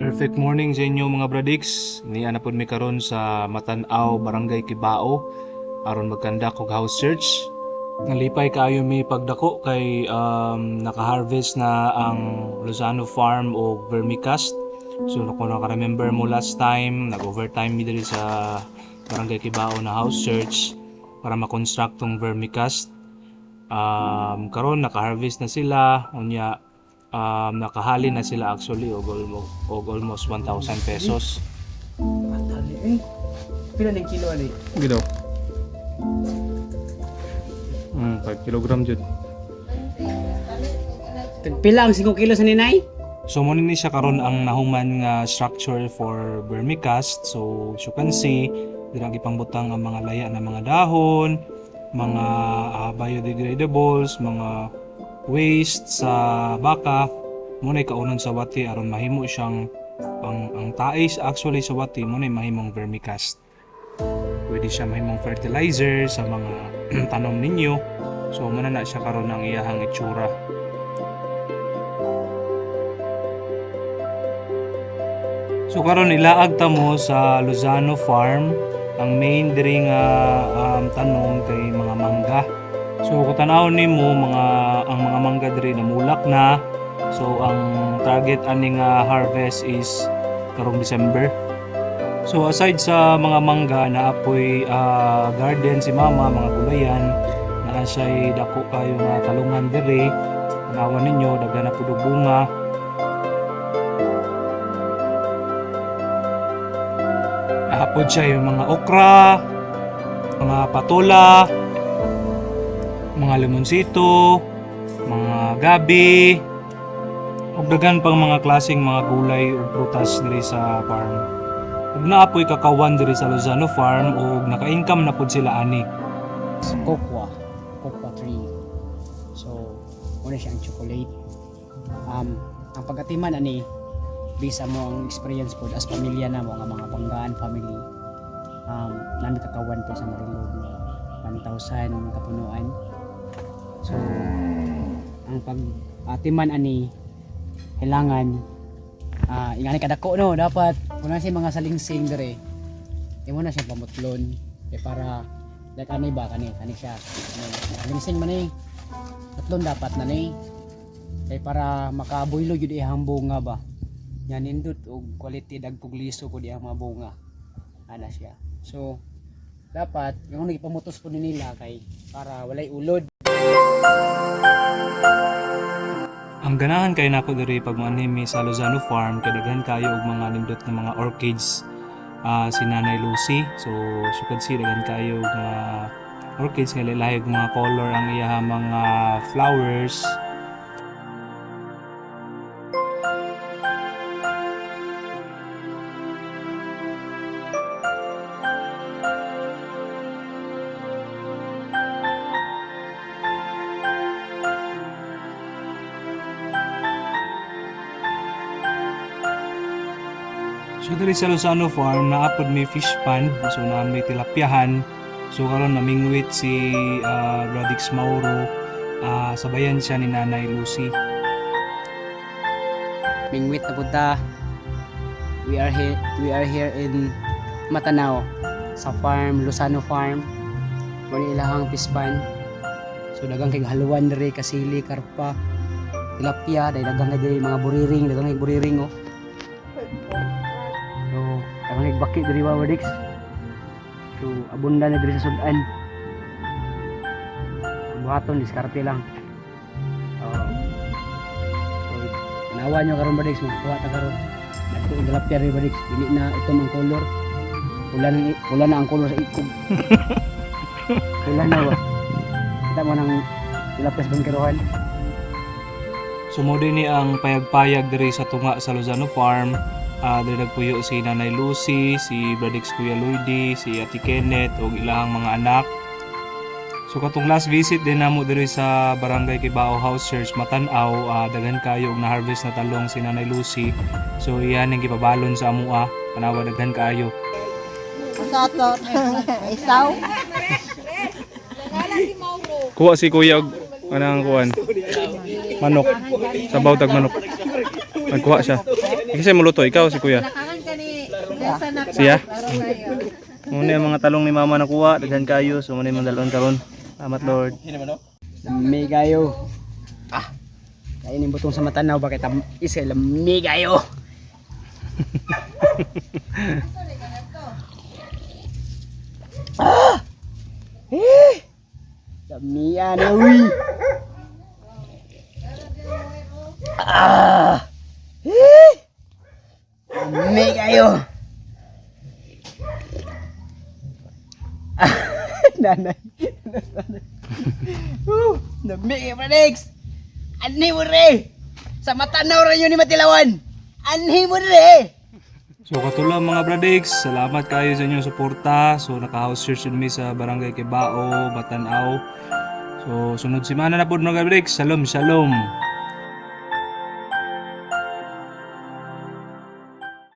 Perfect morning sa inyo mga bradiks. Niya na pod mi karon sa Matan-aw, Barangay Kibao aron magkandak og house search. Nalipay kaayo mi pagdako kay naka-harvest na ang Lozano Farm og vermicast. So kung naka-remember mo last time, nag-overtime mi diri sa Barangay Kibao na house search para ma-construct tong vermicast. Karon naka-harvest na sila, unya nakahali na sila actually og almost 1,000 pesos. Matali eh. Pila ng kilo ani? Gito. 5 kilogram jud. Pila ang 5 kilo sa ninay? So mo ni siya karon ang nahuman nga structure for vermicast. So as you can see, dira gipangbutang ang mga laya na mga dahon, mga biodegradables, mga waste sa baka. Muna kaunon sa wati aron mahimo siyang ang tais actually sa wati muna mahimong vermicast. Pwede siya mahimong fertilizer sa mga tanom ninyo. So muna na siya karon ang iyahang itsura. So karon ilaag ta mo sa Lozano Farm. Ang main diri nga tanom kay mga mangga. So kung tanaw nimo ang mga mangga diri namulak na. So ang target ani nga harvest is karong December. So aside sa mga mangga naapoy garden si mama, mga gulayan, naa siya'y dako kayo nga talungan diri. Tanawan ninyo daghan na pud og bunga. Naapod siya yung mga okra, mga patola, mga lemonsito, mga gabi, ug daghan pang mga klaseng mga gulay ug prutas diri sa farm. Ug naapoy kakawan diri sa Lozano Farm ug naka-income na pud sila ani. Cocoa tree. So, muna siya ang chocolate. Ang pagatiman ani bisa mo ang experience po as pamilya na mo nga mga banggaan family. Nami kakawan po sa Marilog 1,000 kapunuan. So, ang pag-atiman ani kailangan ingani kadako no, dapat kung nasi mga salingsing dire imo na siya pamutlon para like ani ba kani siya salingsing man ni tatlon dapat na ni kay para makabuylo jud ihang bunga ba yan indot og quality dagkog liso ko di ang mga bunga ana siya. So dapat yung nagipamutos po nila kay para walay ulod. Ang ganahan kay nako diri pag manimi sa Lozano Farm kay daghan kayo og mga nindot na mga orchids si Nanay Lucy. So sukad si daghan kayo og mga orchids nga lahi og mga color ang iya mga flowers. So diri sa Lozano Farm naapod may fish pond, so na may tilapyahan. So karon namingwit si Bradix Mauro, sabayan siya ni Nanay Lucy. Mingwit na punta. We are here in Matan-aw sa farm, Lozano Farm. Muli ilahang fish pond. So dagang kay haluan diri kasili, karpa, tilapia, dagang kay mga buriring, dagang kay buriring oh. Ang nagbaki diri wa Dix. So abunda na diri sa sudan. Buhaton diskarte lang. So nawa nyo karon Dix, kuha ta karon. Dako ang tilapia ri Dix, dili na ito ang color. Pula na ang color sa ikog. Pula na ba? Kita mo nang tilapia sa bangkerohan. Sumudi ni ang payag-payag diri sa tunga sa Lozano Farm. Diri nagpuyo si Nanay Lucy, si Bradix Kuya Lloydy, si Ate Kenneth ug ilahang mga anak. So katong last visit din namo diri sa Barangay Kibao House Search Matan-aw, daghan kayo og na-harvest na talong si Nanay Lucy. So iyan ang gipabalon sa amoa, kanawa daghan kayo. Soto, isaw. Kuha si Kuya og anang kuan. Manok. Sabaw tag manok. Nagkuha siya. Kasi muluto, ikaw si kuya. Nakakan ka ni Desa na Siya? laro kayo. Muna yung mga talong ni mama nakuha, daghan kayo, so muna yung mga dalawang karon. Salamat Lord. Lami kayo. Kainin butong sa matanaw bakit isa lami kayo. Lami yan uy. Lami kayo. Nanay. Lami kayo, Pradex. Anhi mo re! Sa matanaw ra yun ni Matilawan! Anhi mo re! So katulang mga Bradix, salamat kayo sa inyong suporta. So naka-house church yun mi sa Barangay Kibao, Batanaw. So sunod semana na po mga Bradix. Shalom, shalom.